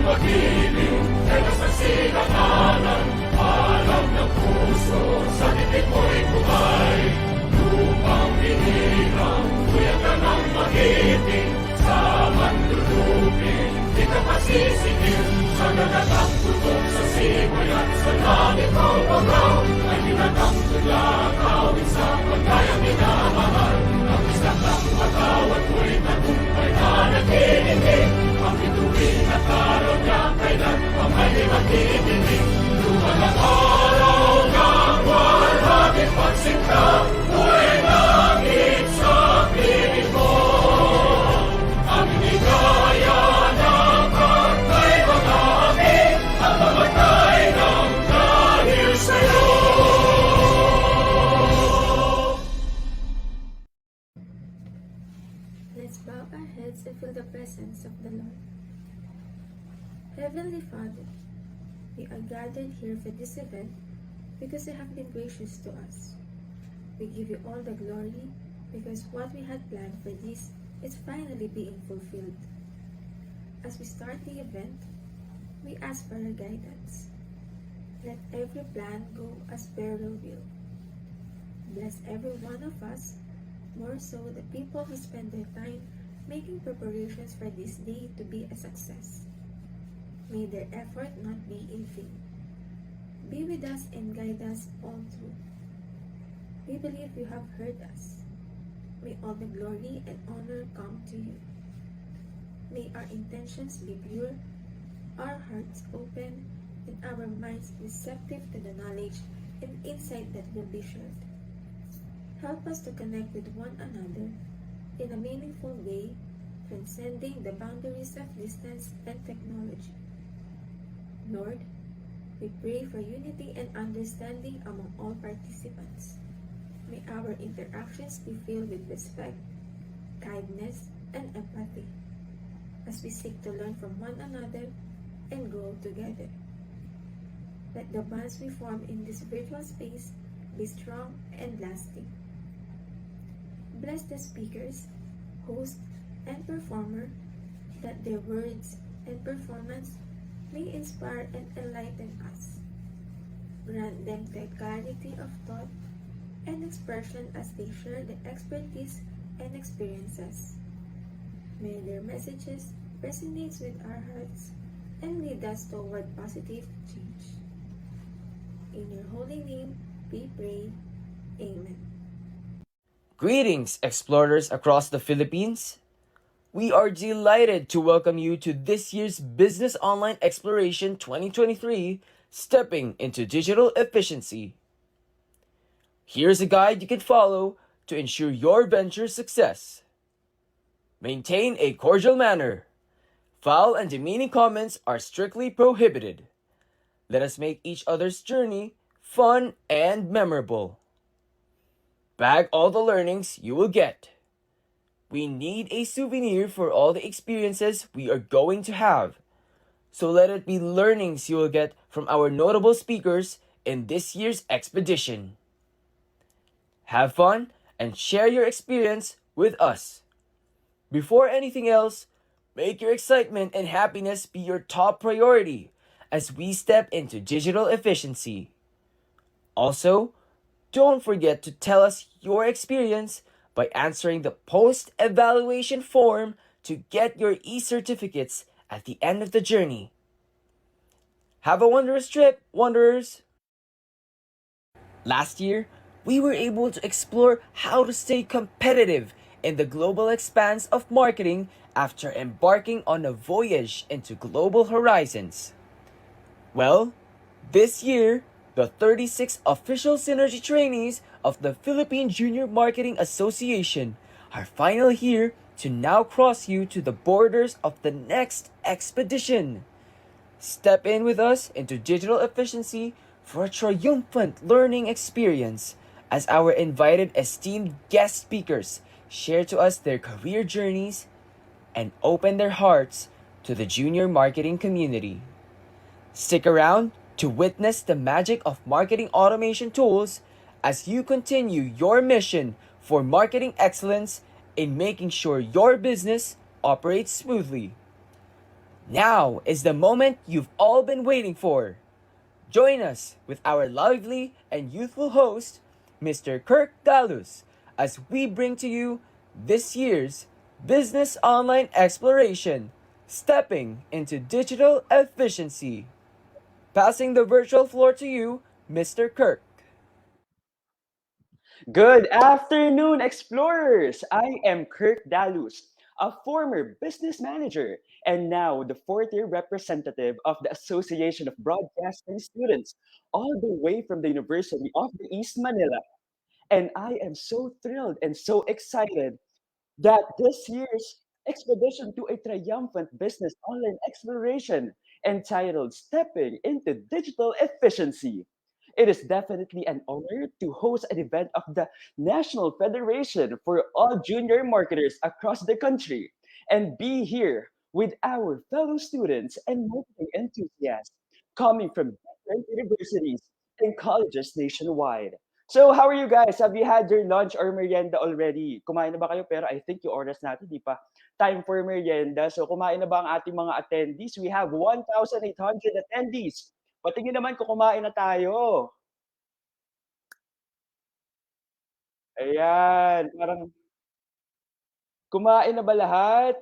magiliw, kaya sa silanganan, alam ng puso, sa titik mo'y buhay. Lupang hinirang, kuya ka ng magiting, sa manlulupin, di ka pasisigil. Sa nagatak tutok sa simoy at sa langit mo pagaw, ay tinatang tula, kawin sa pagkayang minamahal. Ang isang ng matawad mo'y tagumpay na naghihindig, ang bituin at araw niya kailan pa may maghihindig. Lumalang araw ng walhaging pagsinta, buhay langit sa piling mo. Aming ligaya ng pagkay mga amin, ang mamatay ng dahil sa'yo. Let's bow our heads and feel the presence of the Lord. Heavenly Father, we are gathered here for this event because you have been gracious to us. We give you all the glory because what we had planned for this is finally being fulfilled. As we start the event, we ask for your guidance. Let every plan go as per your will. Bless every one of us, more so the people who spend their time making preparations for this day to be a success. May their effort not be in vain. Be with us and guide us all through. We believe you have heard us. May all the glory and honor come to you. May our intentions be pure, our hearts open, and our minds receptive to the knowledge and insight that will be shared. Help us to connect with one another in a meaningful way, transcending the boundaries of distance and technology. Lord, we pray for unity and understanding among all participants. May our interactions be filled with respect, kindness, and empathy as we seek to learn from one another and grow together. Let the bonds we form in this virtual space be strong and lasting. Bless the speakers, host, and performer, that their words and performance may inspire and enlighten us. Grant them the clarity of thought and expression as they share their expertise and experiences. May their messages resonate with our hearts and lead us toward positive change. In your holy name, we pray. Amen. Greetings, explorers across the Philippines. We are delighted to welcome you to this year's Business Online Exploration 2023, Stepping into Digital Efficiency. Here's a guide you can follow to ensure your venture's success. Maintain a cordial manner. Foul and demeaning comments are strictly prohibited. Let us make each other's journey fun and memorable. Bag all the learnings you will get. We need a souvenir for all the experiences we are going to have. So let it be learnings you will get from our notable speakers in this year's expedition. Have fun and share your experience with us. Before anything else, make your excitement and happiness be your top priority as we step into digital efficiency. Also, don't forget to tell us your experience by answering the post-evaluation form to get your e-certificates at the end of the journey. Have a wondrous trip, Wanderers! Last year, we were able to explore how to stay competitive in the global expanse of marketing after embarking on a voyage into global horizons. Well, this year, the 36 official synergy trainees of the Philippine Junior Marketing Association are finally here to now cross you to the borders of the next expedition. Step in with us into digital efficiency for a triumphant learning experience as our invited esteemed guest speakers share to us their career journeys and open their hearts to the junior marketing community. Stick around to witness the magic of marketing automation tools as you continue your mission for marketing excellence in making sure your business operates smoothly. Now is the moment you've all been waiting for. Join us with our lively and youthful host, Mr. Kirk Dalus, as we bring to you this year's Business Online Exploration, Stepping into Digital Efficiency. Passing the virtual floor to you, Mr. Kirk. Good afternoon, explorers! I am Kirk Dalus, a former business manager and now the fourth year representative of the Association of Broadcasting Students, all the way from the University of the East Manila. And I am so thrilled and so excited that this year's expedition to a triumphant business online exploration entitled Stepping into Digital Efficiency. It is definitely an honor to host an event of the National Federation for all junior marketers across the country and be here with our fellow students and marketing enthusiasts coming from different universities and colleges nationwide. So, how are you guys? Have you had your lunch or merienda already? Kumain na ba kayo? Pero I think yung oras natin, di pa time for merienda. So, kumain na ba ang ating mga attendees? We have 1,800 attendees. Patingin naman kung kumain na tayo. Ayan, parang kumain na ba lahat?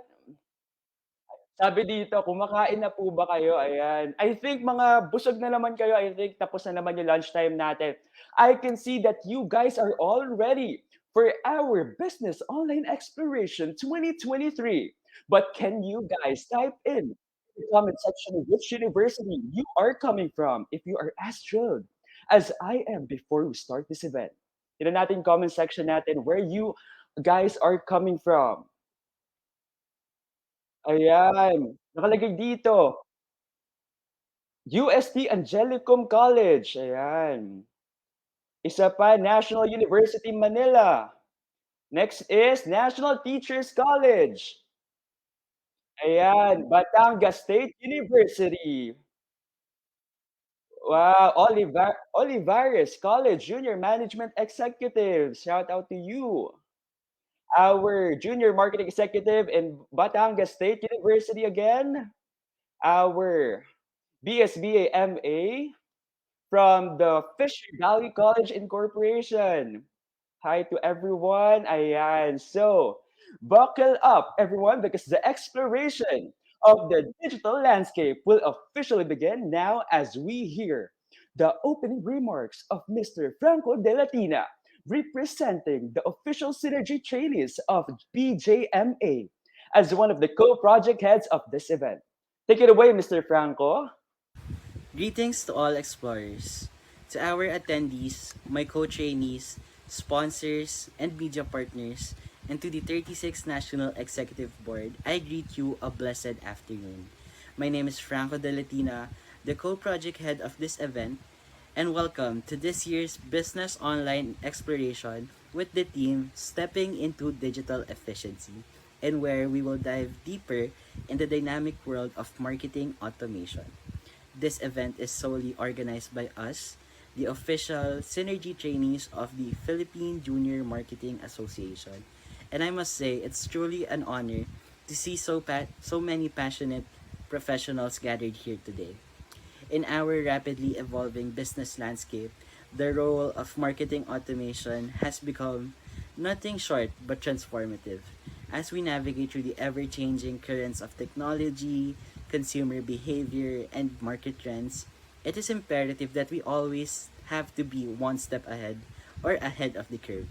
Sabi dito, kumakain na po ba kayo? Ayan. I think mga busog na naman kayo. I think tapos na naman yung lunchtime natin. I can see that you guys are all ready for our Business Online Exploration 2023. But can you guys type in the comment section which university you are coming from if you are as thrilled as I am before we start this event? Tignan natin comment section natin where you guys are coming from. Ayan, nakalagay dito, UST Angelicum College, ayan. Isa pa, National University Manila. Next is National Teachers College. Ayan, Batangas State University. Wow, Olivares College Junior Management Executive. Shout out to you. Our Junior Marketing Executive in Batangas State University again. Our BSBA MA from the Fisher Valley College Incorporation. Hi to everyone. Ayan. So, buckle up, everyone, because the exploration of the digital landscape will officially begin now as we hear the opening remarks of Mr. Franco de Latina, representing the official synergy trainees of BJMA as one of the co-project heads of this event. Take it away, Mr. Franco. Greetings to all explorers, to our attendees, my co-trainees, sponsors, and media partners, and to the 36th National Executive Board, I greet you a blessed afternoon. My name is Franco de Latina, the co-project head of this event, and welcome to this year's Business Online Exploration with the team Stepping into Digital Efficiency, and where we will dive deeper in the dynamic world of marketing automation. This event is solely organized by us, the official synergy trainees of the Philippine Junior Marketing Association. And I must say, it's truly an honor to see so many passionate professionals gathered here today. In our rapidly evolving business landscape, the role of marketing automation has become nothing short but transformative. As we navigate through the ever changing currents of technology, consumer behavior, and market trends, it is imperative that we always have to be one step ahead or ahead of the curve.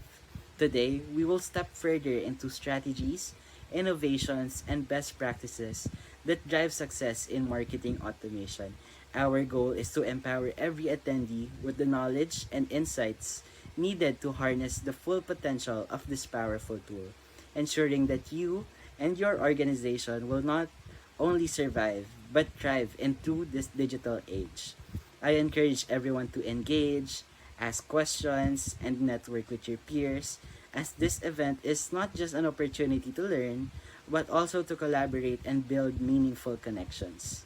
Today, we will step further into strategies, innovations, and best practices that drive success in marketing automation. Our goal is to empower every attendee with the knowledge and insights needed to harness the full potential of this powerful tool, ensuring that you and your organization will not only survive but thrive into this digital age. I encourage everyone to engage, ask questions, and network with your peers, as this event is not just an opportunity to learn, but also to collaborate and build meaningful connections.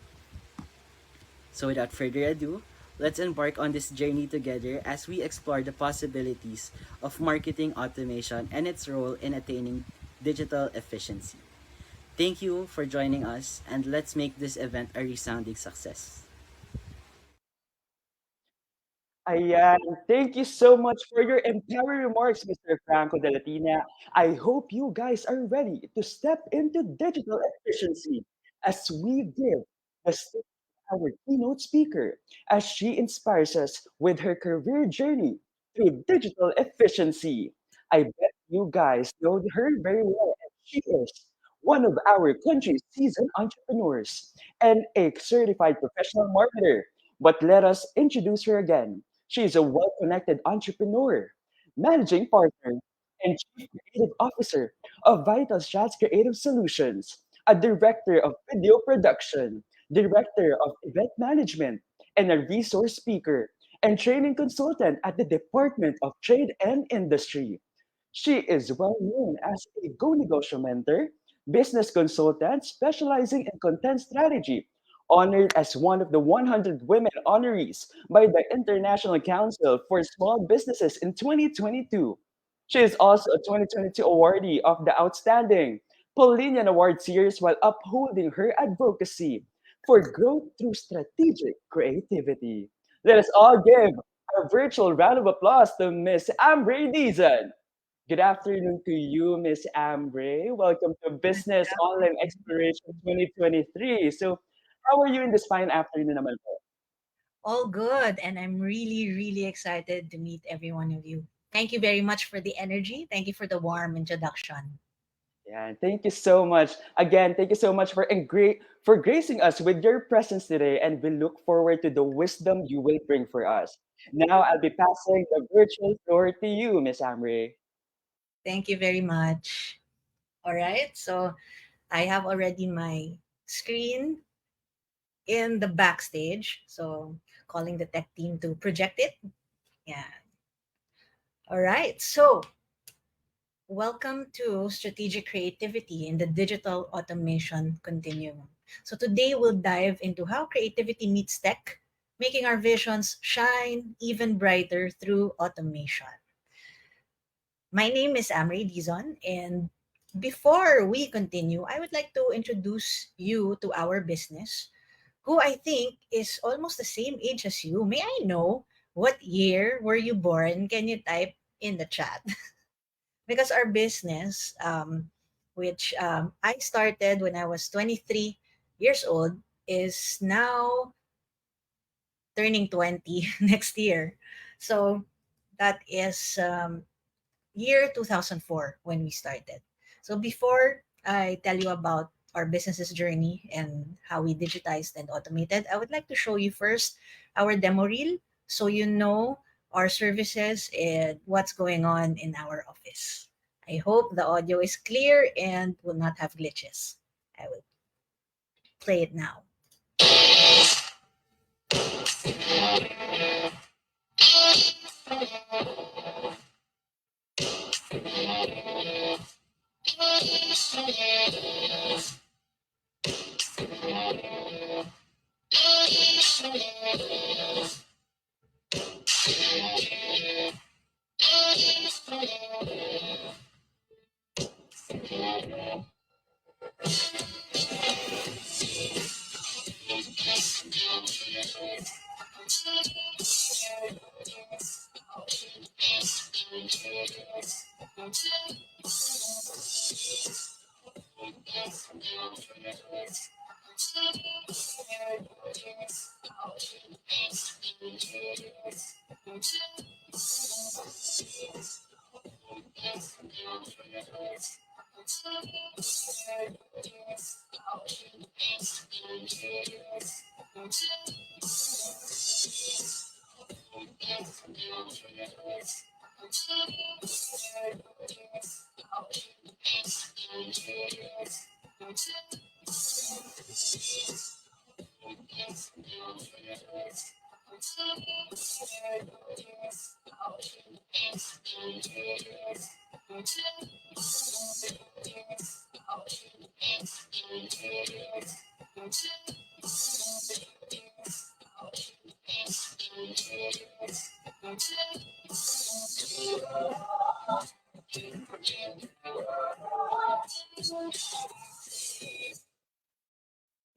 So, without further ado, let's embark on this journey together as we explore the possibilities of marketing automation and its role in attaining digital efficiency. Thank you for joining us, and let's make this event a resounding success. Ayan. Thank you so much for your empowering remarks, Mr. Franco de Latina. I hope you guys are ready to step into digital efficiency as we give the stage to our keynote speaker as she inspires us with her career journey through digital efficiency. I bet you guys know her very well, and she is one of our country's seasoned entrepreneurs and a certified professional marketer. But let us introduce her again. She is a well connected entrepreneur, managing partner, and chief creative officer of Vital Shots Creative Solutions, a director of video production, director of event management, and a resource speaker and training consultant at the Department of Trade and Industry. She is well known as a Go Negosio mentor, business consultant specializing in content strategy, honored as one of the 100 women honorees by the International Council for Small Businesses in 2022. She is also a 2022 awardee of the Outstanding Paulinian Award Series while upholding her advocacy for growth through strategic creativity. Let us all give a virtual round of applause to Miss Ambre Dizon. Good afternoon to you, Miss Ambre. Welcome to Business Online Exploration 2023. So, how are you in this fine afternoon naman po? All good. And I'm really, really excited to meet every one of you. Thank you very much for the energy. Thank you for the warm introduction. Yeah, and thank you so much. Again, thank you so much for gracing us with your presence today, and we look forward to the wisdom you will bring for us. Now, I'll be passing the virtual floor to you, Miss Ambre. Thank you very much. All right. So I have already my screen in the backstage. So calling the tech team to project it. Yeah. All right. So welcome to Strategic Creativity in the Digital Automation Continuum. So today we'll dive into how creativity meets tech, making our visions shine even brighter through automation. My name is Amri Dizon, and before we continue, I would like to introduce you to our business, who I think is almost the same age as you. May I know what year were you born? Can you type in the chat? Because our business, which I started when I was 23 years old, is now turning 20 next year. So that is year 2004 when we started. So before I tell you about our business's journey and how we digitized and automated, I would like to show you first our demo reel so you know our services and what's going on in our office. I hope the audio is clear and will not have glitches. I will play it now.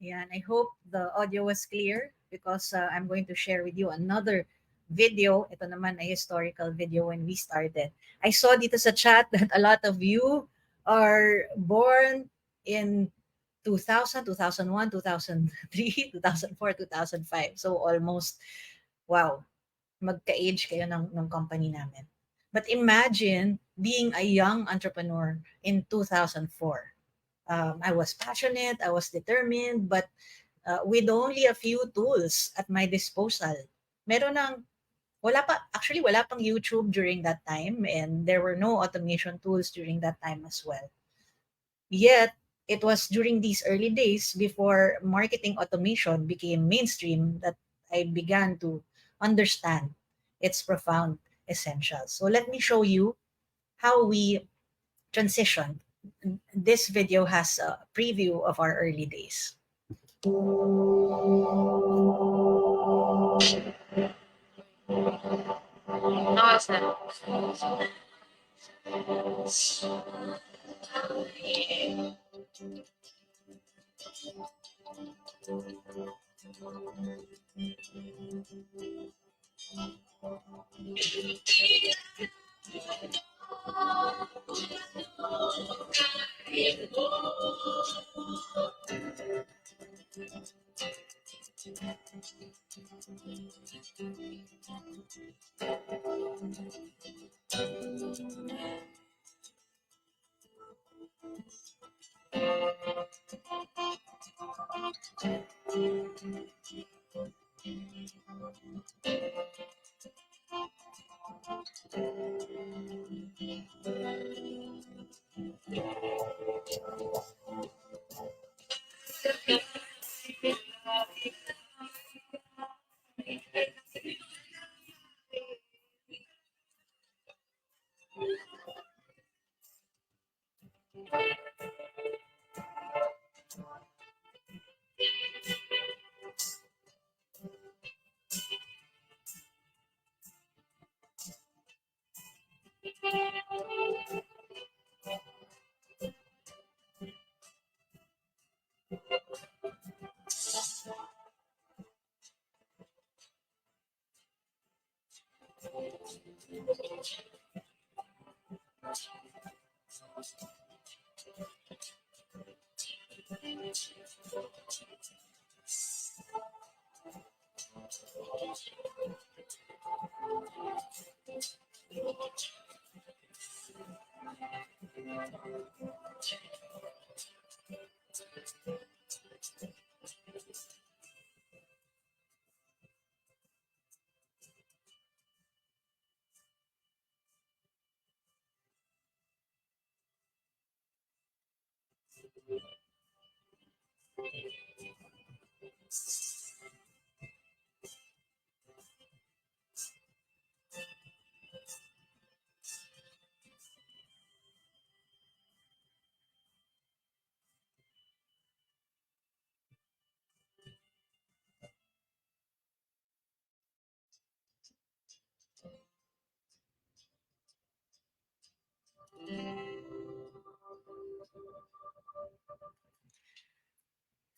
Yeah, and I hope the audio was clear because I'm going to share with you another video. Ito naman ay historical video when we started. I saw dito sa chat that a lot of you are born in 2000, 2001, 2003, 2004, 2005. So almost, wow, magka-age kayo ng company namin. But imagine being a young entrepreneur in 2004. I was passionate, I was determined, but with only a few tools at my disposal. Meron ng, wala pang YouTube during that time, and there were no automation tools during that time as well. Yet, it was during these early days before marketing automation became mainstream that I began to understand its profound essentials. So let me show you how we transitioned. This video has a preview of our early days.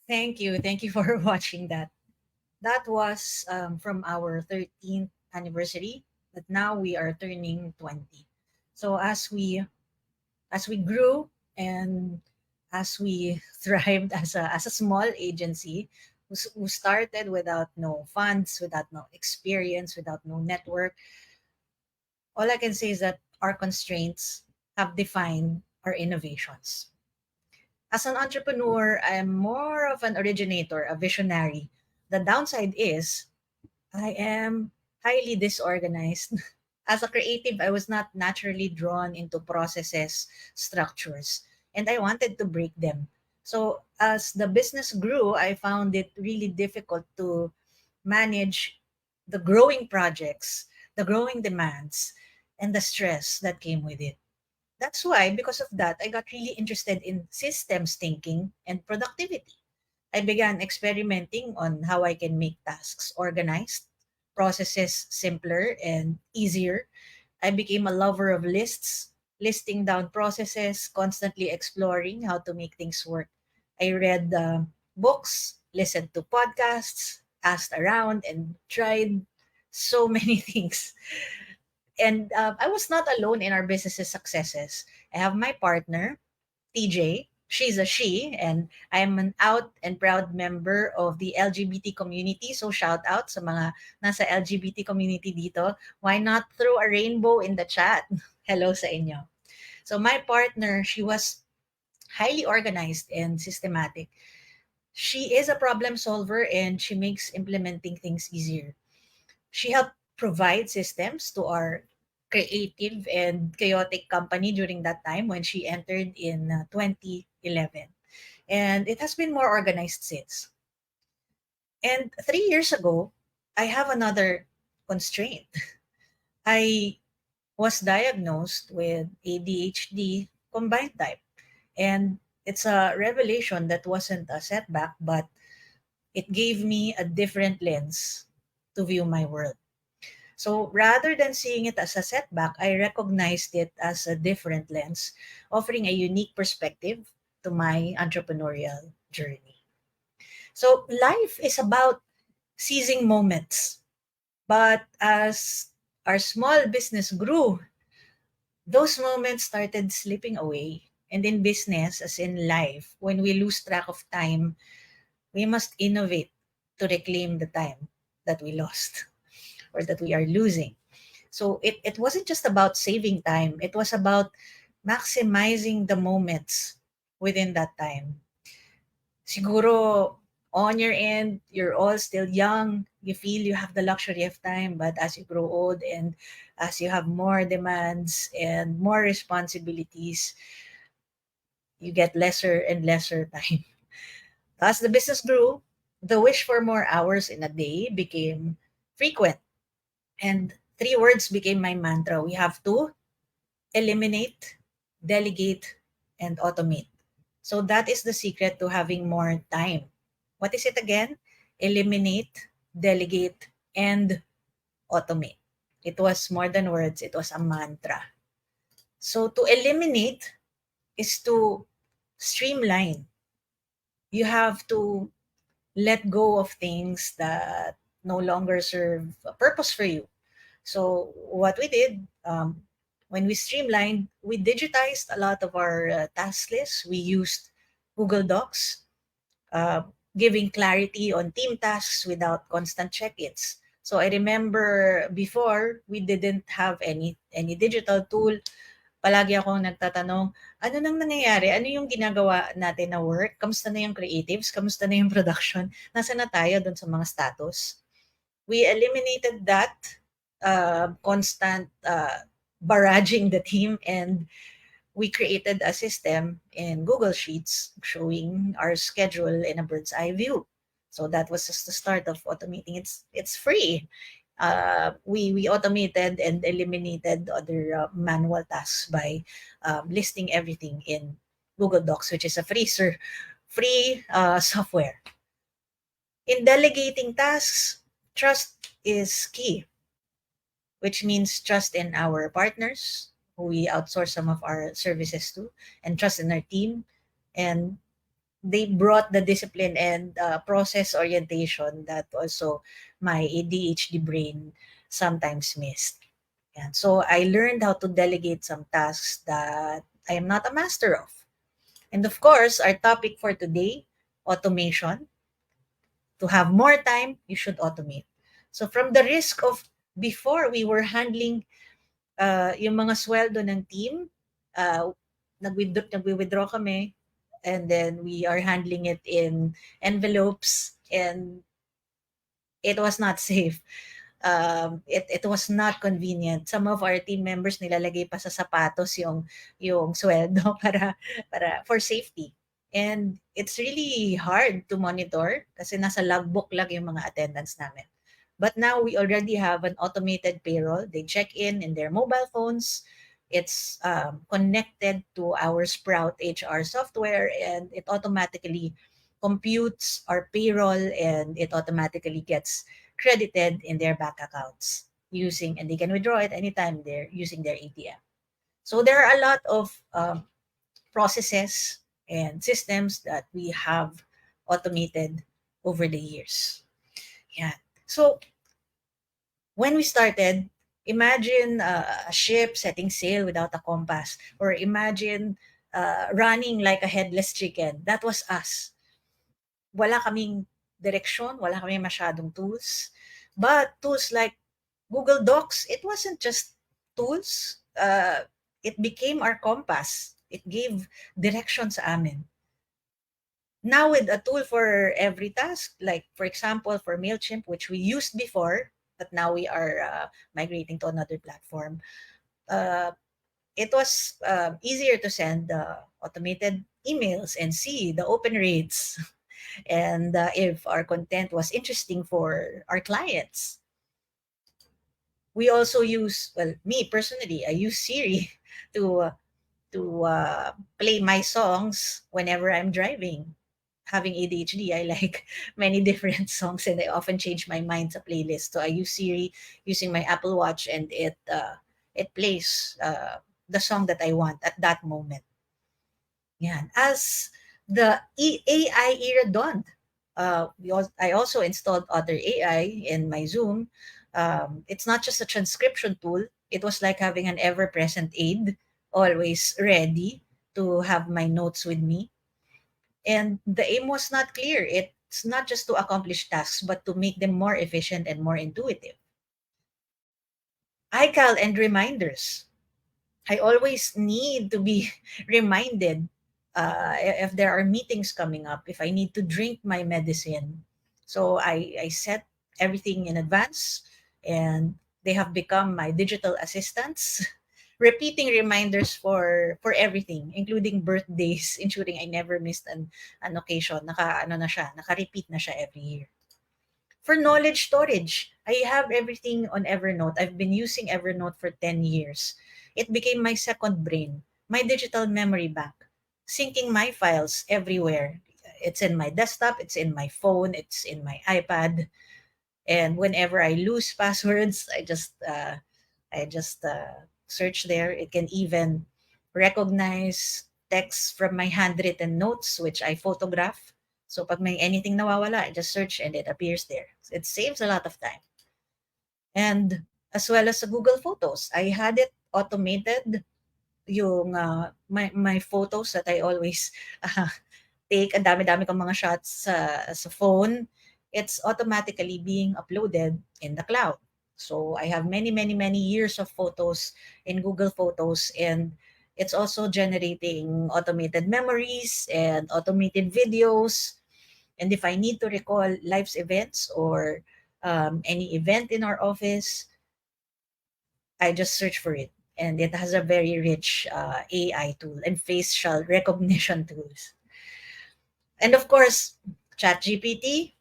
Thank you. Thank you for watching that. That was from our 13th anniversary, but now we are turning 20. So as we grew and as we thrived as a small agency who started without no funds, without no experience, without no network, all I can say is that our constraints have defined our innovations. As an entrepreneur, I am more of an originator, a visionary. The downside is I am highly disorganized. As a creative, I was not naturally drawn into processes, structures, and I wanted to break them. So, as the business grew, I found it really difficult to manage the growing projects, the growing demands, and the stress that came with it. That's why, because of that, I got really interested in systems thinking and productivity. I began experimenting on how I can make tasks organized, processes simpler and easier. I became a lover of lists, listing down processes, constantly exploring how to make things work. I read books, listened to podcasts, asked around, and tried so many things. And I was not alone in our business's successes. I have my partner, TJ. She's a she, and I'm an out and proud member of the LGBT community. So shout out sa mga nasa LGBT community dito. Why not throw a rainbow in the chat? Hello sa inyo. So my partner, she was highly organized and systematic. She is a problem solver and she makes implementing things easier. She helped provide systems to our creative and chaotic company during that time when she entered in 2011. And it has been more organized since. And 3 years ago, I have another constraint. I was diagnosed with ADHD combined type. And it's a revelation that wasn't a setback, but it gave me a different lens to view my world. So rather than seeing it as a setback, I recognized it as a different lens, offering a unique perspective to my entrepreneurial journey. So life is about seizing moments. But as our small business grew, those moments started slipping away. And in business, as in life, when we lose track of time, we must innovate to reclaim the time that we lost or that we are losing. So it wasn't just about saving time, it was about maximizing the moments within that time. Siguro on your end, you're all still young, you feel you have the luxury of time, but as you grow old and as you have more demands and more responsibilities, you get lesser and lesser time. As the business grew, the wish for more hours in a day became frequent. And three words became my mantra. We have to eliminate, delegate, and automate. So that is the secret to having more time. What is it again? Eliminate, delegate, and automate. It was more than words, it was a mantra. So to eliminate is to streamline. You have to let go of things that no longer serve a purpose for you. So what we did, when we streamlined, we digitized a lot of our task lists. We used Google Docs, uh, giving clarity on team tasks without constant check-ins. So I remember before we didn't have any digital tool. Palagi akong nagtatanong, ano nang nangyayari? Ano yung ginagawa natin na work? Kamusta na yung creatives? Kamusta na yung production? Nasa na tayo doon sa mga status? We eliminated that constant barraging the team, and we created a system in Google Sheets showing our schedule in a bird's eye view. So that was just the start of automating. It's free. We automated and eliminated other manual tasks by listing everything in Google Docs, which is a free software. In delegating tasks, trust is key, which means trust in our partners who we outsource some of our services to, and trust in our team. And they brought the discipline and process orientation that also my ADHD brain sometimes missed. And so I learned how to delegate some tasks that I am not a master of. And of course, our topic for today, automation. To have more time, you should automate. So from the risk of before we were handling yung mga sweldo ng team, nagwi-withdraw kami, and then we are handling it in envelopes, and it was not safe. It was not convenient. Some of our team members nilalagay pa sa sapatos yung sweldo para for safety. And it's really hard to monitor kasi nasa logbook lang yung mga attendance namin. But now we already have an automated payroll. They check in their mobile phones. It's connected to our Sprout HR software, and it automatically computes our payroll, and it automatically gets credited in their bank accounts and they can withdraw it anytime they're using their ATM. So there are a lot of processes and systems that we have automated over the years. Yeah. So when we started, imagine a ship setting sail without a compass, or imagine running like a headless chicken. That was us. Wala kaming direksyon, wala kaming masyadong tools. But tools like Google Docs, it wasn't just tools. It became our compass. It gave direction sa amin. Now with a tool for every task, like for example, for MailChimp, which we used before, but now we are migrating to another platform, uh, it was easier to send automated emails and see the open rates and if our content was interesting for our clients. We also use, well, me personally, I use Siri to play my songs whenever I'm driving. Having ADHD, I like many different songs, and I often change my mind to playlist. So I use Siri using my Apple Watch, and it plays the song that I want at that moment. Yeah. As the AI era dawned, I also installed other AI in my Zoom. It's not just a transcription tool. It was like having an ever-present aid, always ready to have my notes with me. And the aim was not clear. It's not just to accomplish tasks, but to make them more efficient and more intuitive. iCal and reminders. I always need to be reminded if there are meetings coming up, if I need to drink my medicine. So I set everything in advance, and they have become my digital assistants, repeating reminders for everything, including birthdays, ensuring I never missed an occasion. Ano na siya, naka-repeat na siya every year. For knowledge storage, I have everything on Evernote. I've been using Evernote for 10 years. It became my second brain, my digital memory bank, syncing my files everywhere. It's in my desktop, it's in my phone, it's in my iPad. And whenever I lose passwords, I just search there. It can even recognize text from my handwritten notes, which I photograph. So pag may anything nawawala, I just search and it appears there. It saves a lot of time. And as well as sa Google Photos, I had it automated yung my photos that I always uh, take. Ang dami-dami kong mga shots sa phone. It's automatically being uploaded in the cloud. So I have many, many, many years of photos in Google Photos, and it's also generating automated memories and automated videos. And if I need to recall life's events or any event in our office, I just search for it. And it has a very rich AI tool and facial recognition tools. And of course, ChatGPT,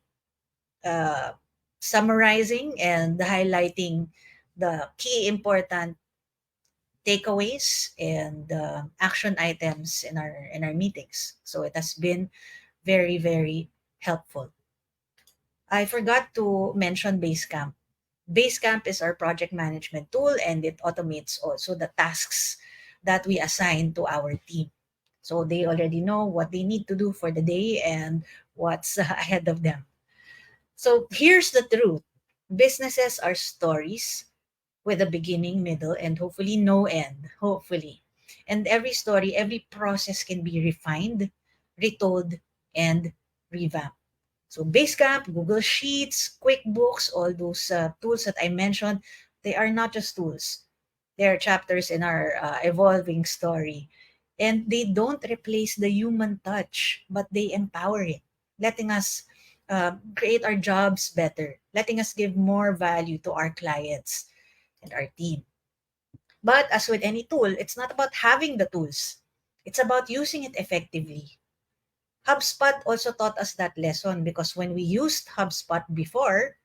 uh, summarizing and highlighting the key important takeaways and action items in our meetings. So it has been very, very helpful. I forgot to mention Basecamp. Basecamp is our project management tool, and it automates also the tasks that we assign to our team. So they already know what they need to do for the day and what's ahead of them. So here's the truth: businesses are stories with a beginning, middle, and hopefully no end. Hopefully. And every story, every process can be refined, retold, and revamped. So Basecamp, Google Sheets, QuickBooks, all those tools that I mentioned, they are not just tools. They are chapters in our evolving story. And they don't replace the human touch, but they empower it, letting us create our jobs better, letting us give more value to our clients and our team. But as with any tool, it's not about having the tools. It's about using it effectively. HubSpot also taught us that lesson, because when we used HubSpot before,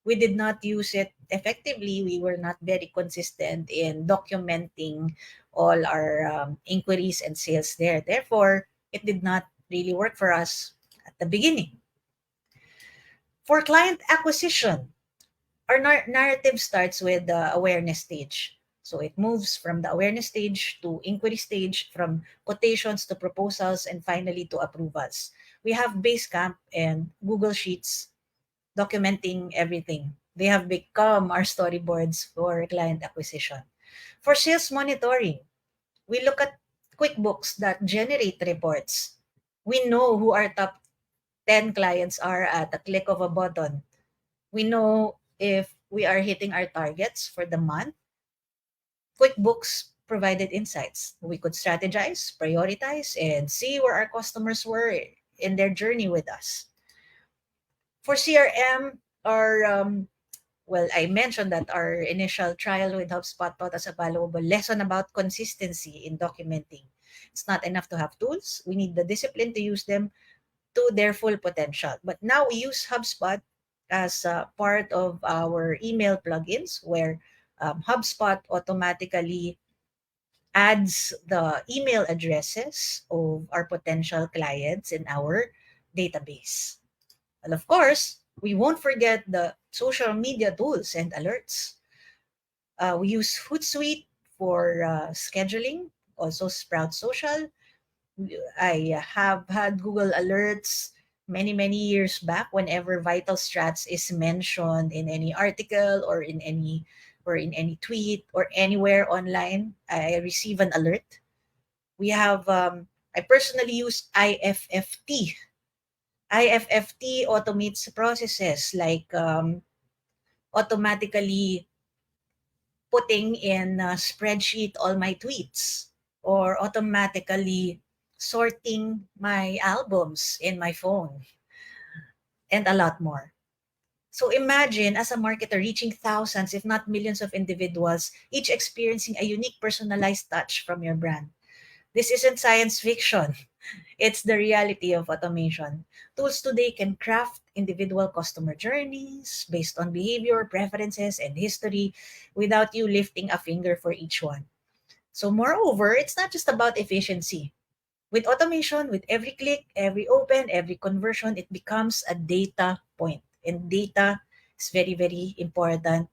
we did not use it effectively. We were not very consistent in documenting all our inquiries and sales there. Therefore, it did not really work for us at the beginning. For client acquisition, our narrative starts with the awareness stage. So it moves from the awareness stage to inquiry stage, from quotations to proposals, and finally to approvals. We have Basecamp and Google Sheets documenting everything. They have become our storyboards for client acquisition. For sales monitoring, we look at QuickBooks that generate reports. We know who our top 10 clients are at a click of a button. We know if we are hitting our targets for the month. QuickBooks provided insights. We could strategize, prioritize, and see where our customers were in their journey with us. For CRM, I mentioned that our initial trial with HubSpot taught us a valuable lesson about consistency in documenting. It's not enough to have tools. We need the discipline to use them to their full potential. But now we use HubSpot as part of our email plugins where HubSpot automatically adds the email addresses of our potential clients in our database. And of course, we won't forget the social media tools and alerts. We use Hootsuite for scheduling, also Sprout Social. I have had Google Alerts many years back whenever Vital Strats is mentioned in any article or in any tweet or anywhere online. I receive an alert. We have I personally use IFFT. IFFT automates processes like automatically putting in a spreadsheet all my tweets or automatically sorting my albums in my phone and a lot more. So imagine as a marketer reaching thousands, if not millions of individuals, each experiencing a unique personalized touch from your brand. This isn't science fiction. It's the reality of automation. Tools today can craft individual customer journeys based on behavior, preferences, and history without you lifting a finger for each one. So, moreover, it's not just about efficiency. With automation, with every click, every open, every conversion, it becomes a data point. And data is very important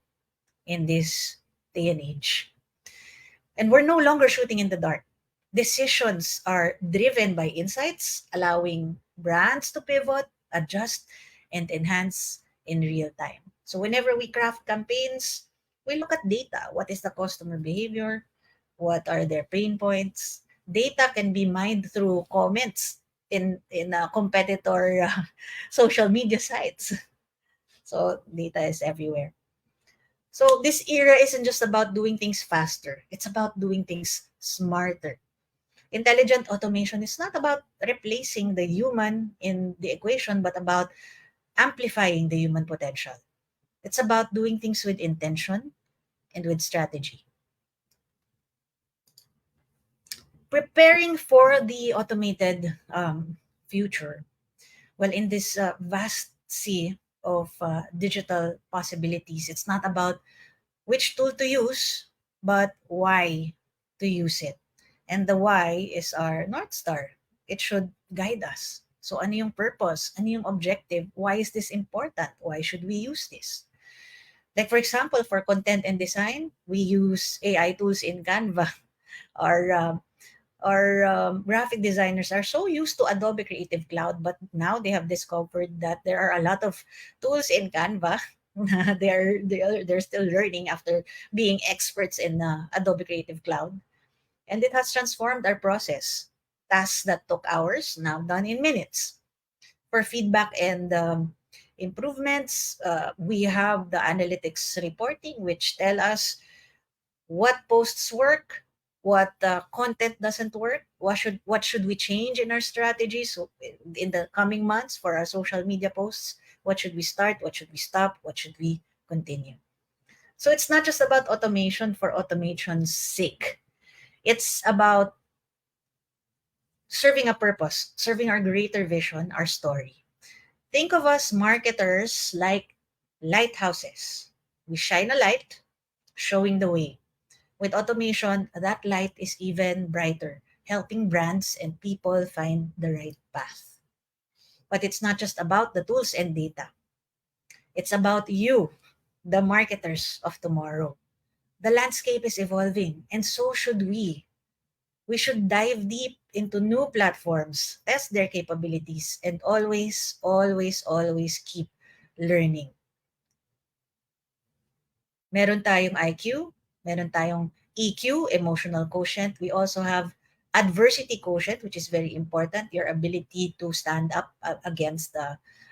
in this day and age. And we're no longer shooting in the dark. Decisions are driven by insights, allowing brands to pivot, adjust, and enhance in real time. So, whenever we craft campaigns, we look at data. What is the customer behavior? What are their pain points? Data can be mined through comments in a competitor social media sites. So, data is everywhere. So, this era isn't just about doing things faster, it's about doing things smarter. Intelligent automation is not about replacing the human in the equation, but about amplifying the human potential. It's about doing things with intention and with strategy. Preparing for the automated future. Well, in this vast sea of digital possibilities, it's not about which tool to use, but why to use it. And the why is our North Star. It should guide us. So ano yung purpose? Ano yung objective? Why is this important? Why should we use this? Like for example, for content and design, we use AI tools in Canva. Our graphic designers are so used to Adobe Creative Cloud, but now they have discovered that there are a lot of tools in Canva. They're still learning after being experts in Adobe Creative Cloud, and it has transformed our process. Tasks that took hours now done in minutes. For feedback and improvements, we have the analytics reporting, which tell us what posts work, what content doesn't work, what should we change in our strategy. So in the coming months for our social media posts, what should we start, what should we stop, what should we continue. So it's not just about automation for automation's sake. It's about serving a purpose, serving our greater vision, our story. Think of us marketers like lighthouses. We shine a light, showing the way. With automation, that light is even brighter, helping brands and people find the right path. But it's not just about the tools and data. It's about you, the marketers of tomorrow. The landscape is evolving, and so should we. We should dive deep into new platforms, test their capabilities, and always, always, always keep learning. Meron tayong IQ, meron tayong EQ, emotional quotient. We also have adversity quotient, which is very important, your ability to stand up against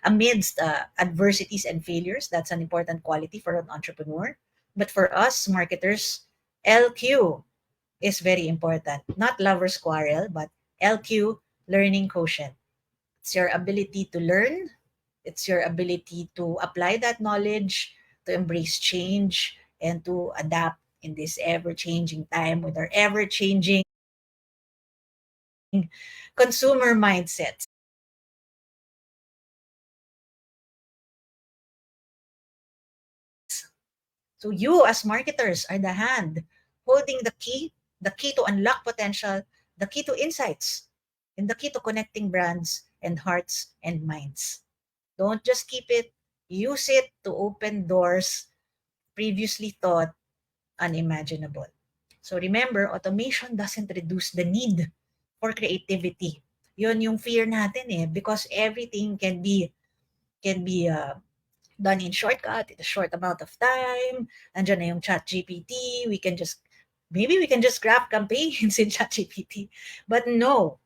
amidst adversities and failures. That's an important quality for an entrepreneur. But for us marketers, LQ is very important. Not lovers quarrel, but LQ, learning quotient. It's your ability to learn, it's your ability to apply that knowledge, to embrace change, and to adapt in this ever changing time with our ever changing consumer mindsets. So you as marketers are the hand holding the key to unlock potential, the key to insights, and the key to connecting brands and hearts and minds. Don't just keep it, use it to open doors previously thought unimaginable. So remember, automation doesn't reduce the need for creativity. Yun yung fear natin eh, because everything can be done in shortcut, in a short amount of time. Andiyan na yung chat GPT. Maybe we can just grab campaigns in chat GPT. But no,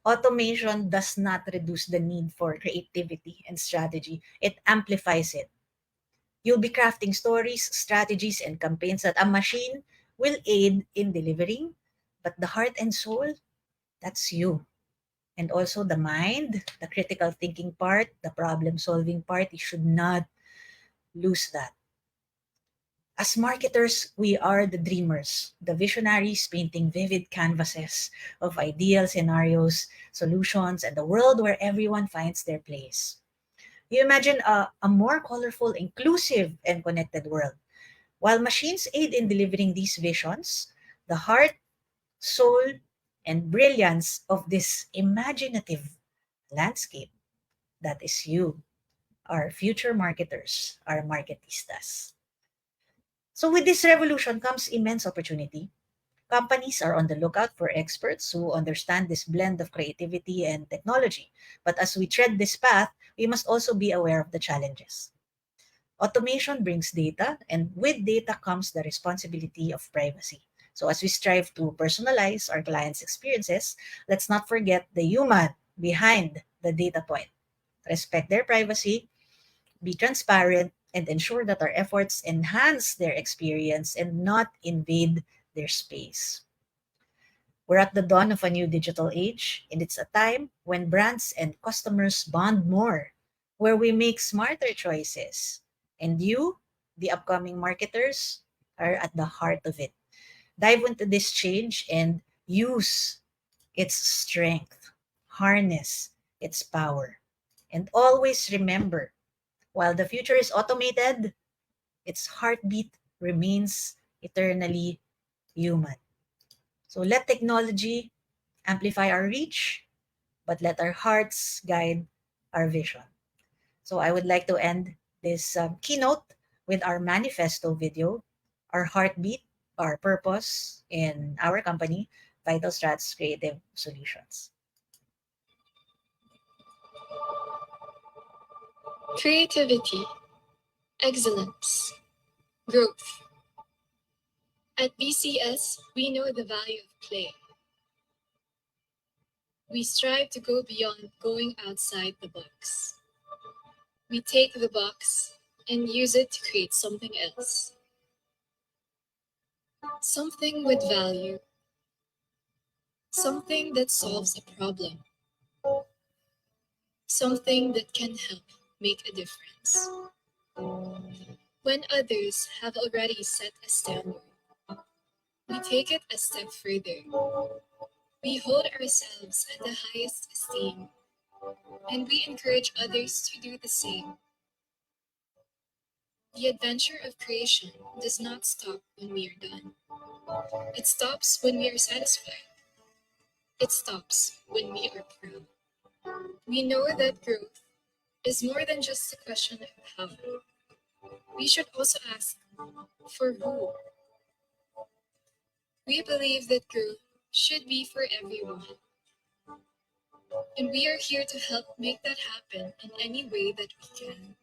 automation does not reduce the need for creativity and strategy. It amplifies it. You'll be crafting stories, strategies, and campaigns that a machine will aid in delivering, but the heart and soul, that's you. And also the mind, the critical thinking part, the problem solving part, you should not lose that. As marketers, we are the dreamers, the visionaries painting vivid canvases of ideal scenarios, solutions, and a world where everyone finds their place. You imagine a more colorful, inclusive, and connected world. While machines aid in delivering these visions, the heart, soul, and brilliance of this imaginative landscape, that is you, our future marketers, our marketistas. So with this revolution comes immense opportunity. Companies are on the lookout for experts who understand this blend of creativity and technology. But as we tread this path, we must also be aware of the challenges. Automation brings data, and with data comes the responsibility of privacy. So, as we strive to personalize our clients' experiences, let's not forget the human behind the data point. Respect their privacy, be transparent, and ensure that our efforts enhance their experience and not invade their space. We're at the dawn of a new digital age, and it's a time when brands and customers bond more, where we make smarter choices. And you, the upcoming marketers, are at the heart of it. Dive into this change and use its strength, harness its power. And always remember, while the future is automated, its heartbeat remains eternally human. So let technology amplify our reach, but let our hearts guide our vision. So I would like to end this keynote with our manifesto video, our heartbeat, our purpose in our company, Vital Strats Creative Solutions. Creativity, excellence, growth. At BCS, we know the value of play. We strive to go beyond going outside the box. We take the box and use it to create something else. Something with value. Something that solves a problem. Something that can help make a difference. When others have already set a standard, we take it a step further. We hold ourselves at the highest esteem, and we encourage others to do the same. The adventure of creation does not stop when we are done. It stops when we are satisfied. It stops when we are proud. We know that growth is more than just a question of how. We should also ask for who. We believe that growth should be for everyone, and we are here to help make that happen in any way that we can.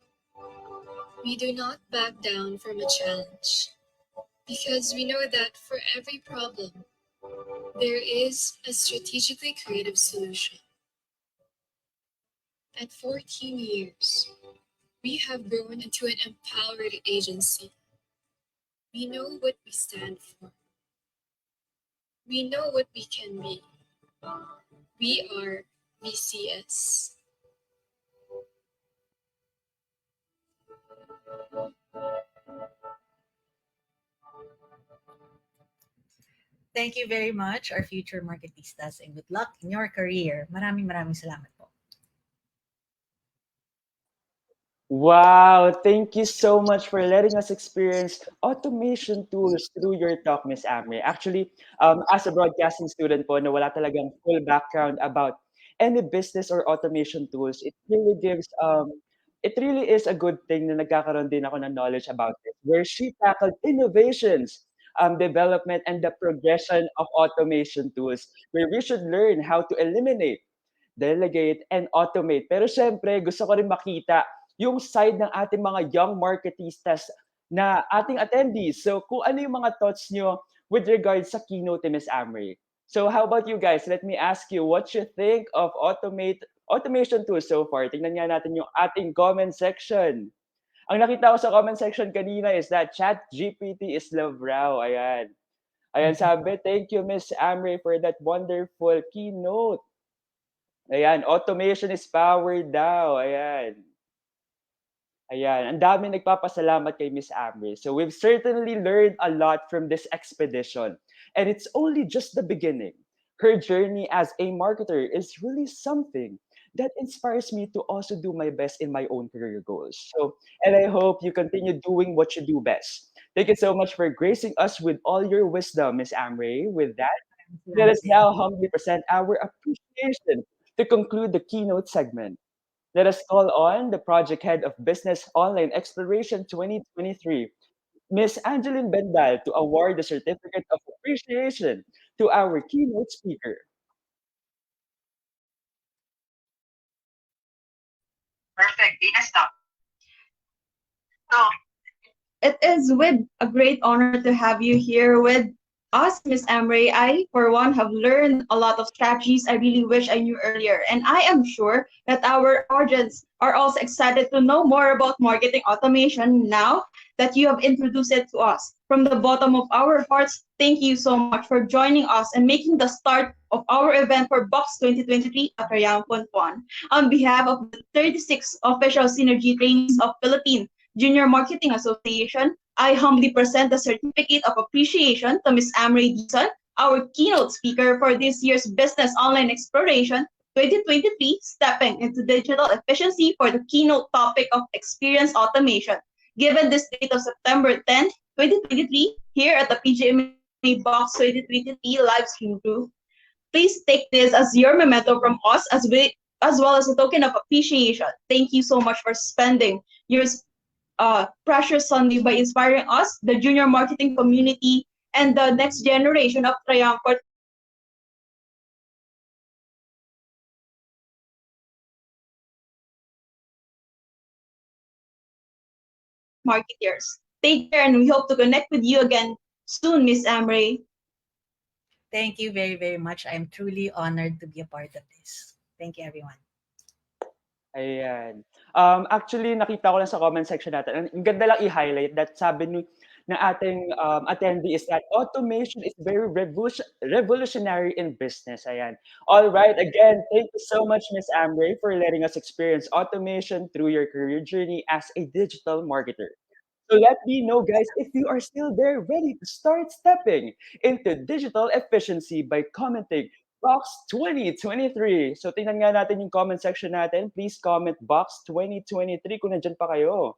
We do not back down from a challenge because we know that for every problem, there is a strategically creative solution. At 14 years, we have grown into an empowered agency. We know what we stand for. We know what we can be. We are VCS. Thank you very much, our future marketistas, and good luck in your career. Maraming maraming salamat po. Wow, thank you so much for letting us experience automation tools through your talk, Miss Amri. Actually, as a broadcasting student po na wala talagang full background about any business or automation tools, it really is a good thing na nagkakaroon din ako ng knowledge about it, where she tackled innovations, development, and the progression of automation tools, where we should learn how to eliminate, delegate, and automate. Pero siyempre, gusto ko rin makita yung side ng ating mga young marketistas na ating attendees. So, kung ano yung mga thoughts nyo with regards sa keynote ni Ms. Amri. So, how about you guys? Let me ask you what you think of automation tools so far. Tingnan nga natin yung ating comment section. Ang nakita ko sa comment section kanina is that ChatGPT is love raw. Ayan. Ayan, sabi, thank you, Miss Amri, for that wonderful keynote. Ayan, automation is power daw. Ayan. Ayan, ang dami nagpapasalamat kay Miss Amri. So we've certainly learned a lot from this expedition. And it's only just the beginning. Her journey as a marketer is really something that inspires me to also do my best in my own career goals. So, and I hope you continue doing what you do best. Thank you so much for gracing us with all your wisdom, Miss Amri. With that, let Salamat us din. now humbly present our appreciation to conclude the keynote segment. Let us call on the project head of Business Online Exploration 2023, Ms. Angeline Bendal, to award the certificate of appreciation to our keynote speaker. Perfect. Dina, stop. So, it is with a great honor to have you here with us, Miss Amray. I, for one, have learned a lot of strategies I really wish I knew earlier. And I am sure that our audience are also excited to know more about marketing automation now that you have introduced it to us. From the bottom of our hearts, thank you so much for joining us and making the start of our event for Box 2023 at Rayang Puntuan. On behalf of the 36 official Synergy trainees of Philippines Junior Marketing Association, I humbly present the Certificate of Appreciation to Ms. Amray Dizon, our keynote speaker for this year's Business Online Exploration 2023, Stepping into Digital Efficiency for the keynote topic of Experience Automation. Given this date of September 10th, 2023, here at the PGMA Box 2023 live stream group, please take this as your memento from us as well as a token of appreciation. Thank you so much for spending your precious Sunday by inspiring us, the junior marketing community, and the next generation of triumphant marketeers. Take care, and we hope to connect with you again soon, Miss Amray. Thank you very, very much. I'm truly honored to be a part of this. Thank you, everyone. Ayan. Actually, nakita ko lang sa comment section natin, ang ganda lang i-highlight that sabi ng ating attendee is that automation is very revolutionary in business. Ayan. All right. Again, thank you so much, Miss Amray, for letting us experience automation through your career journey as a digital marketer. So let me know, guys, if you are still there ready to start stepping into digital efficiency by commenting Box 2023. So tingnan nga natin yung comment section natin. Please comment Box 2023 kung nandyan pa kayo.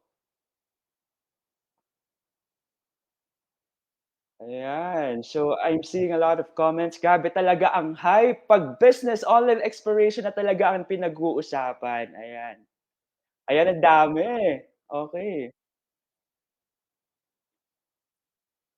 Ayan. So I'm seeing a lot of comments. Grabe talaga ang hype. Pag business online exploration na talaga ang pinag-uusapan. Ayan. Ayan, ang dami. Okay.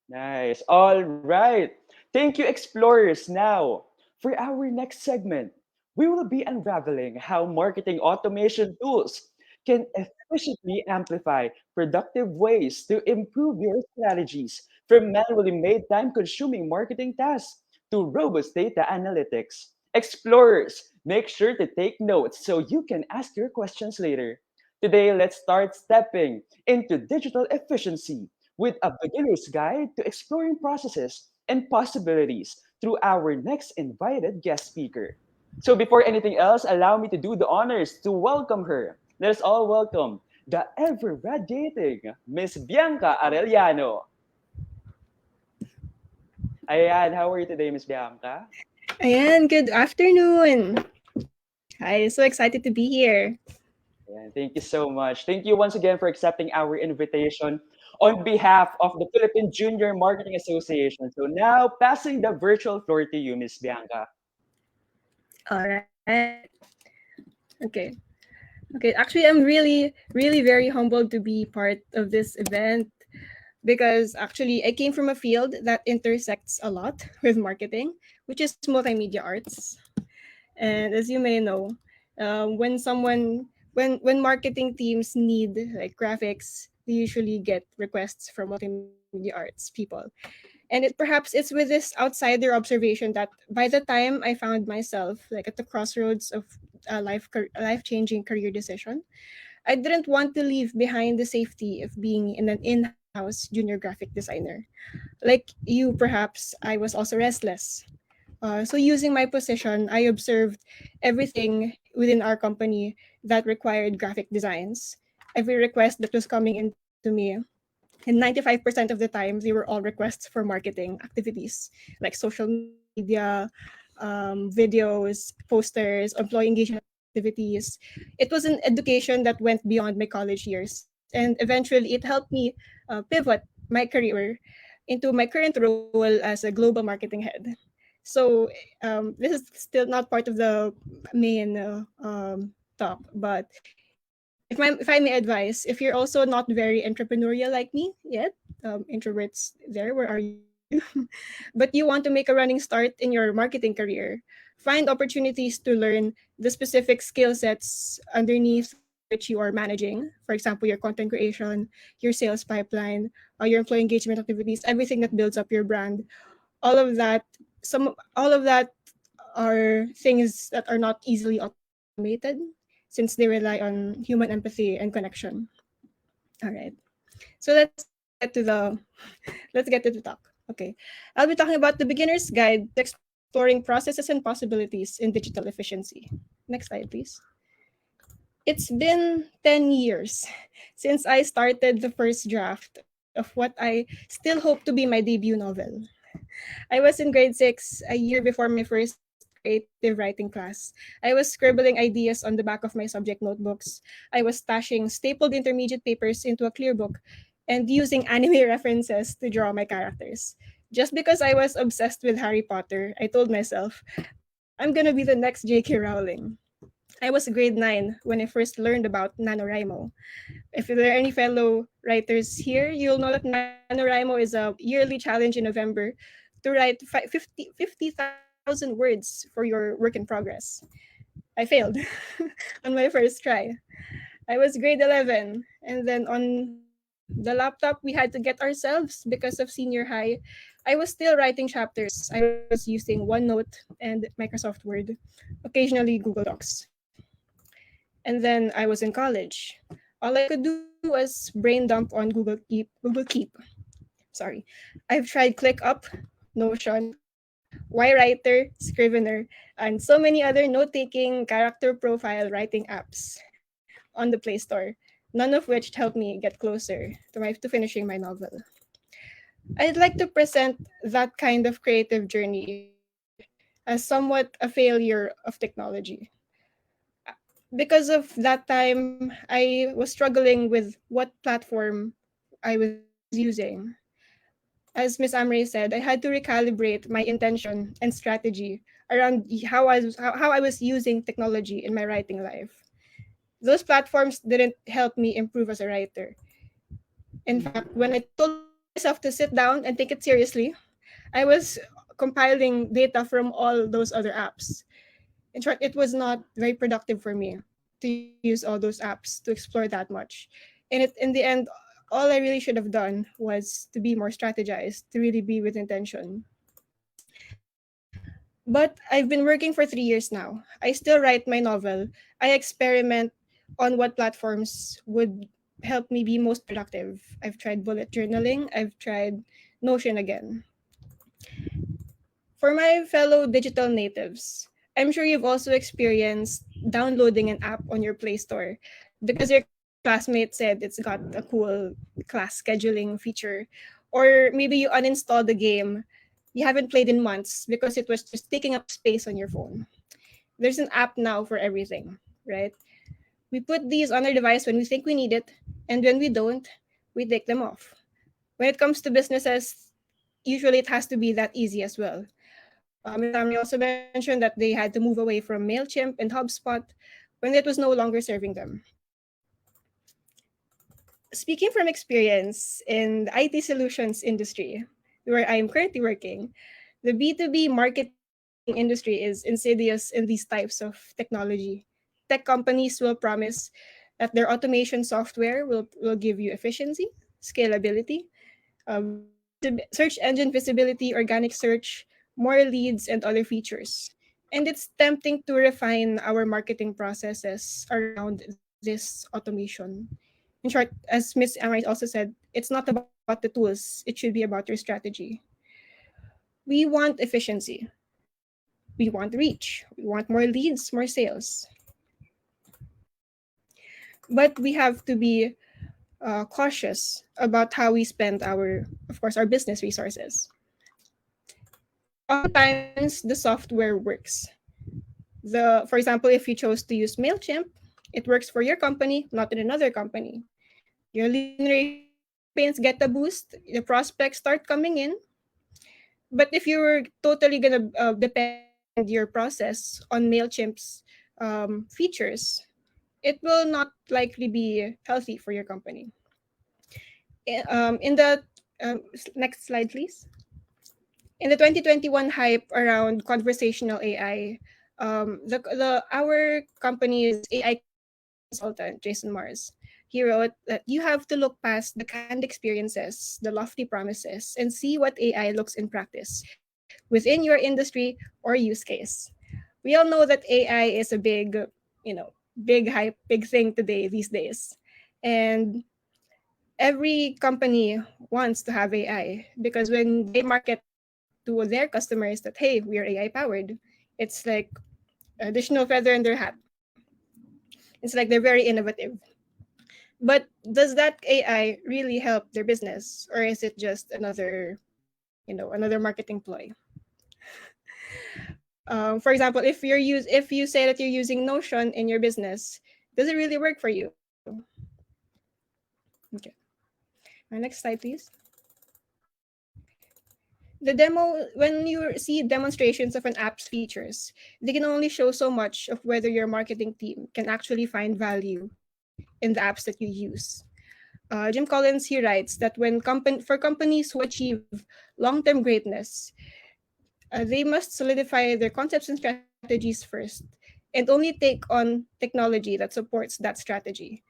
Nice. All right. Thank you, explorers. Now, for our next segment, we will be unraveling how marketing automation tools can efficiently amplify productive ways to improve your strategies, from manually made time consuming marketing tasks to robust data analytics. Explorers, make sure to take notes so you can ask your questions later. Today, let's start stepping into digital efficiency with a beginner's guide to exploring processes and possibilities through our next invited guest speaker. So, before anything else, allow me to do the honors to welcome her. Let us all welcome the ever radiating Miss Bianca Arellano. Ayan, how are you today, Miss Bianca? Ayan, good afternoon. Hi, so excited to be here. Ayan, thank you so much. Thank you once again for accepting our invitation on behalf of the Philippine Junior Marketing Association. So now, passing the virtual floor to you, Miss Bianca. All right. Okay. Okay. Actually, I'm really very humbled to be part of this event because actually I came from a field that intersects a lot with marketing, which is multimedia arts. And as you may know, when when marketing teams need like graphics, they usually get requests from multimedia arts people. And it's with this outsider observation that by the time I found myself like at the crossroads of a life changing career decision, I didn't want to leave behind the safety of being in an in-house junior graphic designer. Like you, perhaps I was also restless. So using my position, I observed everything within our company that required graphic designs. Every request that was coming into me, and 95% of the time, they were all requests for marketing activities like social media, videos, posters, employee engagement activities. It was an education that went beyond my college years. And eventually, it helped me pivot my career into my current role as a global marketing head. So this is still not part of the main talk, but if I may advise, if you're also not very entrepreneurial like me yet, introverts there, where are you? But you want to make a running start in your marketing career, find opportunities to learn the specific skill sets underneath which you are managing. For example, your content creation, your sales pipeline, your employee engagement activities, everything that builds up your brand. All of that are things that are not easily automated since they rely on human empathy and connection. All right. So let's get to the talk. Okay. I'll be talking about the beginner's guide to exploring processes and possibilities in digital efficiency. Next slide, please. It's been 10 years since I started the first draft of what I still hope to be my debut novel. I was in grade 6, a year before my first creative writing class. I was scribbling ideas on the back of my subject notebooks. I was stashing stapled intermediate papers into a clear book and using anime references to draw my characters. Just because I was obsessed with Harry Potter, I told myself, I'm gonna be the next J.K. Rowling. I was grade 9 when I first learned about NaNoWriMo. If there are any fellow writers here, you'll know that NaNoWriMo is a yearly challenge in November to write 50,000 words for your work in progress. I failed on my first try. I was grade 11, and then on the laptop we had to get ourselves because of senior high. I was still writing chapters. I was using OneNote and Microsoft Word, occasionally Google Docs. And then I was in college. All I could do was brain dump on Google Keep. Sorry. I've tried ClickUp, Notion, YWriter, Scrivener, and so many other note-taking, character profile writing apps on the Play Store, none of which helped me get closer to finishing my novel. I'd like to present that kind of creative journey as somewhat a failure of technology. Because of that time, I was struggling with what platform I was using. As Miss Amre said, I had to recalibrate my intention and strategy around how I was using technology in my writing life. Those platforms didn't help me improve as a writer. In fact, when I told myself to sit down and take it seriously, I was compiling data from all those other apps. In short, it was not very productive for me to use all those apps to explore that much. And in the end, all I really should have done was to be more strategized, to really be with intention. But I've been working for 3 years now. I still write my novel. I experiment on what platforms would help me be most productive. I've tried bullet journaling, I've tried Notion again. For my fellow digital natives, I'm sure you've also experienced downloading an app on your Play Store because your classmate said it's got a cool class scheduling feature. Or maybe you uninstalled the game you haven't played in months because it was just taking up space on your phone. There's an app now for everything, right? We put these on our device when we think we need it, and when we don't, we take them off. When it comes to businesses, usually it has to be that easy as well. Ms. Amri also mentioned that they had to move away from MailChimp and HubSpot when it was no longer serving them. Speaking from experience in the IT solutions industry, where I am currently working, the B2B marketing industry is insidious in these types of technology. Tech companies will promise that their automation software will give you efficiency, scalability, search engine visibility, organic search, more leads, and other features. And it's tempting to refine our marketing processes around this automation. In short, as Ms. Amrit also said, it's not about the tools, it should be about your strategy. We want efficiency, we want reach, we want more leads, more sales. But we have to be cautious about how we spend of course, our business resources. Oftentimes, the software works. For example, if you chose to use Mailchimp, it works for your company, not in another company. Your lead generation campaigns get a boost. The prospects start coming in. But if you're totally gonna depend your process on Mailchimp's features, it will not likely be healthy for your company. In the next slide, please. In the 2021 hype around conversational AI, the our company's AI consultant, Jason Mars, he wrote that you have to look past the canned experiences, the lofty promises, and see what AI looks in practice within your industry or use case. We all know that AI is a big hype, big thing today these days. And every company wants to have AI because when they market to their customers that, hey, we are AI powered, it's like additional feather in their hat. It's like they're very innovative. But does that AI really help their business, or is it just another marketing ploy? For example, if you say that you're using Notion in your business, does it really work for you? Okay. Next slide, please. When you see demonstrations of an app's features, they can only show so much of whether your marketing team can actually find value in the apps that you use. Jim Collins, he writes that for companies who achieve long-term greatness, they must solidify their concepts and strategies first, and only take on technology that supports that strategy.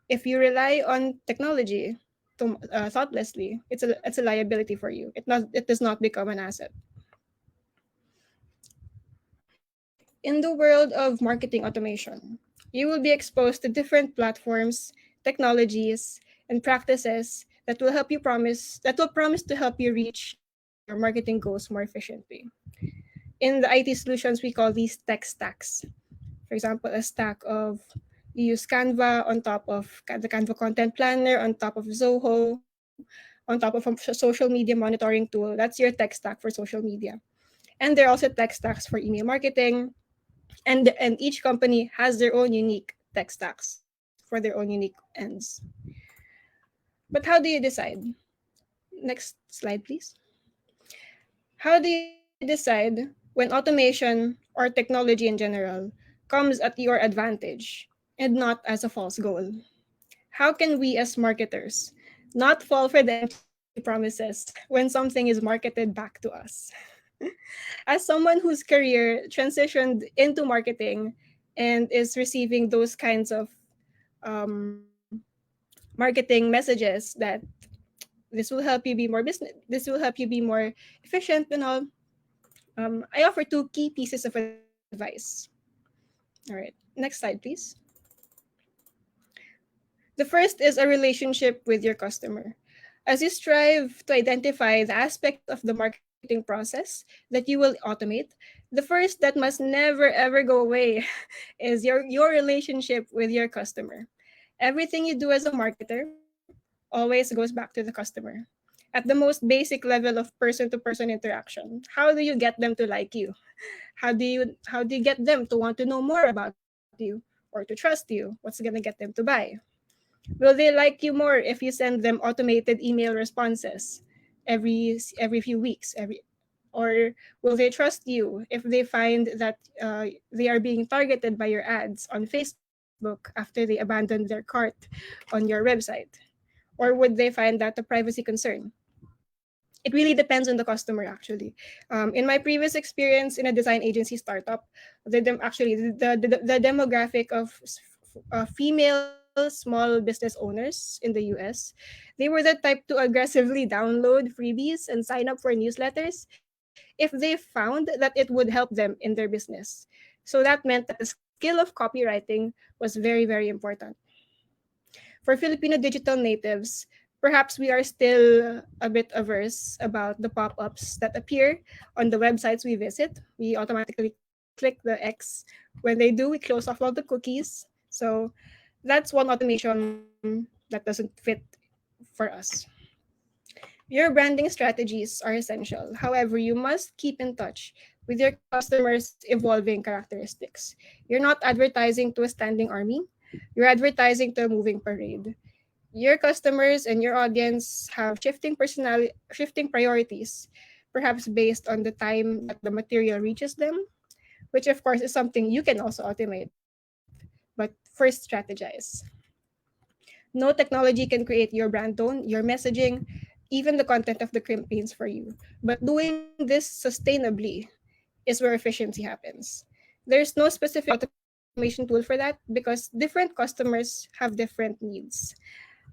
If you rely on technology thoughtlessly, it's a liability for you. It does not become an asset. In the world of marketing automation, you will be exposed to different platforms, technologies, and practices that will promise to help you reach your marketing goals more efficiently. In the IT solutions, we call these tech stacks. For example, a stack of you use Canva on top of the Canva content planner, on top of Zoho, on top of a social media monitoring tool. That's your tech stack for social media. And there are also tech stacks for email marketing. And each company has their own unique tech stacks for their own unique ends. But how do you decide? Next slide, please. How do you decide when automation or technology in general comes at your advantage and not as a false goal? How can we as marketers not fall for the empty promises promises when something is marketed back to us. As someone whose career transitioned into marketing and is receiving those kinds of um, marketing messages that this will help you be more business, this will help you be more efficient and all, I offer two key pieces of advice. All right, next slide, please. The first is a relationship with your customer. As you strive to identify the aspects of the marketing process that you will automate, the first that must never ever go away is your relationship with your customer. Everything you do as a marketer always goes back to the customer. At the most basic level of person to person interaction, how do you get them to like you? How do you get them to want to know more about you or to trust you? What's going to get them to buy? Will they like you more if you send them automated email responses every few weeks, every or will they trust you if they find that they are being targeted by your ads on Facebook after they abandoned their cart on your website? Or would they find that a privacy concern? It really depends on the customer, actually. In my previous experience in a design agency startup, the demographic of female small business owners in the US, they were the type to aggressively download freebies and sign up for newsletters if they found that it would help them in their business. So that meant that the skill of copywriting was very, very important. For Filipino digital natives, perhaps we are still a bit averse about the pop ups that appear on the websites we visit. We automatically click the X. When they do, we close off all the cookies. So that's one automation that doesn't fit for us. Your branding strategies are essential. However, you must keep in touch with your customers' evolving characteristics. You're not advertising to a standing army, you're advertising to a moving parade. Your customers and your audience have shifting priorities, perhaps based on the time that the material reaches them, which of course is something you can also automate. But first strategize. No technology can create your brand tone, your messaging, even the content of the campaigns for you. But doing this sustainably is where efficiency happens. There's no specific automation tool for that because different customers have different needs.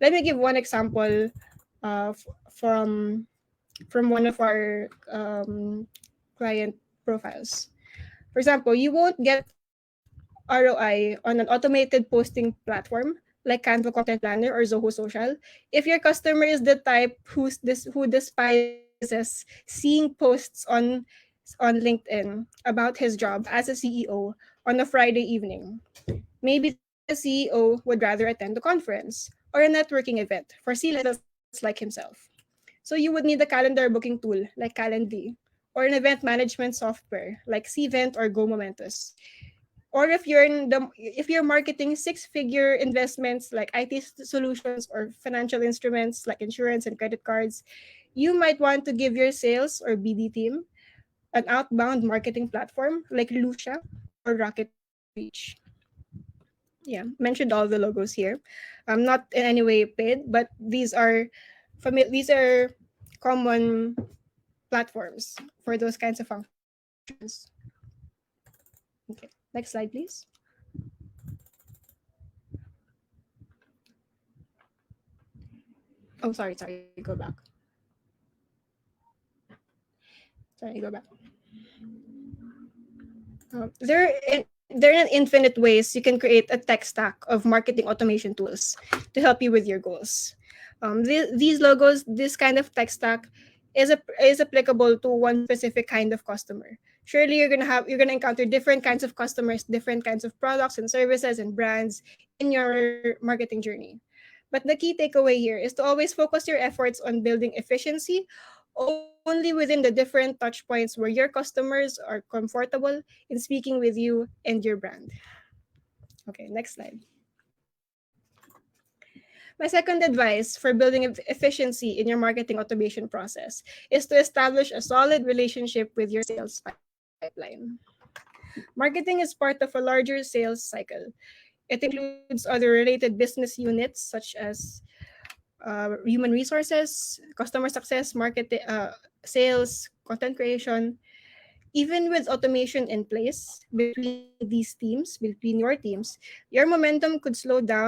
Let me give one example from one of our client profiles. For example, you won't get ROI on an automated posting platform like Canva Content Planner or Zoho Social if your customer is the type who despises seeing posts on LinkedIn about his job as a CEO on a Friday evening. Maybe the CEO would rather attend a conference or a networking event for C-levels like himself. So you would need a calendar booking tool like Calendly or an event management software like Cvent or Go Momentus. Or if you're marketing six-figure investments like IT solutions or financial instruments like insurance and credit cards, you might want to give your sales or BD team an outbound marketing platform like Lucia or Rocket Reach. Yeah, mentioned all the logos here. Not in any way paid, but these are common platforms for those kinds of functions. Okay, next slide, please. Oh, sorry, go back. Sorry, go back. There are infinite ways you can create a tech stack of marketing automation tools to help you with your goals. These logos, this kind of tech stack, is applicable to one specific kind of customer. Surely you're gonna encounter different kinds of customers, different kinds of products and services and brands in your marketing journey. But the key takeaway here is to always focus your efforts on building efficiency only within the different touch points where your customers are comfortable in speaking with you and your brand. Okay, next slide. My second advice for building efficiency in your marketing automation process is to establish a solid relationship with your sales pipeline. Marketing is part of a larger sales cycle. It includes other related business units such as human resources, customer success, sales, content creation. Even with automation in place between these teams, between your teams, your momentum could slow down